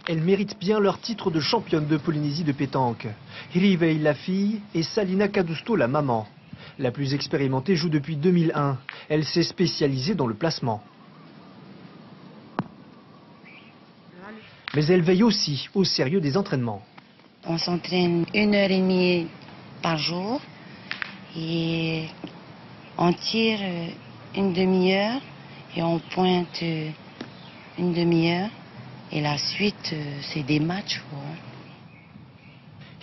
Elles méritent bien leur titre de championne de Polynésie de pétanque. Hirivei, la fille, et Salina Kadousto, la maman. La plus expérimentée joue depuis 2001. Elle s'est spécialisée dans le placement. Mais elle veille aussi au sérieux des entraînements. On s'entraîne 1h30 par jour et on tire une demi-heure et on pointe une demi-heure. Et la suite, c'est des matchs.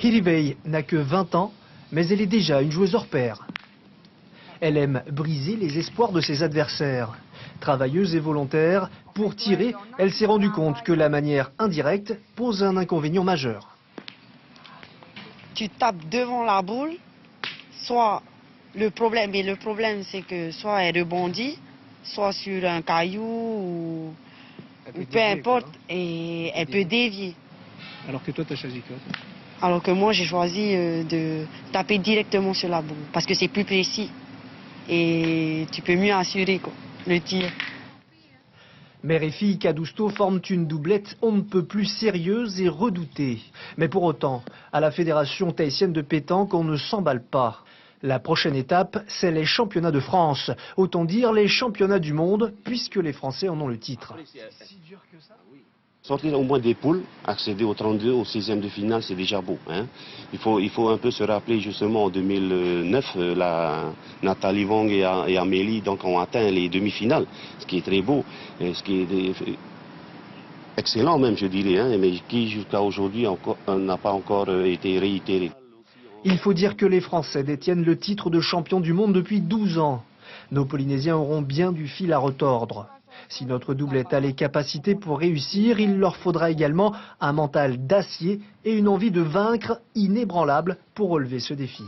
Hirivei n'a que 20 ans, mais elle est déjà une joueuse hors pair. Elle aime briser les espoirs de ses adversaires. Travailleuse et volontaire, pour tirer, elle s'est rendue compte que la manière indirecte pose un inconvénient majeur. Tu tapes devant la boule, soit le problème c'est que soit elle rebondit, soit sur un caillou ou peu importe, et elle peut dévier. Alors que toi, tu as choisi quoi? Alors que moi, j'ai choisi de taper directement sur la boule, parce que c'est plus précis et tu peux mieux assurer le tir. Mère et fille Kadousto forment une doublette on ne peut plus sérieuse et redoutée. Mais pour autant, à la Fédération tahitienne de pétanque, on ne s'emballe pas. La prochaine étape, c'est les championnats de France. Autant dire les championnats du monde, puisque les Français en ont le titre. Si dur que ça? Sortir au moins des poules, accéder au 32, au 16e de finale, c'est déjà beau. Hein. Il faut un peu se rappeler justement en 2009, Nathalie Wong et Amélie donc, ont atteint les demi-finales, ce qui est très beau, et ce qui est excellent même je dirais, hein, mais qui jusqu'à aujourd'hui n'a pas encore été réitéré. Il faut dire que les Français détiennent le titre de champion du monde depuis 12 ans. Nos Polynésiens auront bien du fil à retordre. Si notre doublette a les capacités pour réussir, il leur faudra également un mental d'acier et une envie de vaincre inébranlable pour relever ce défi.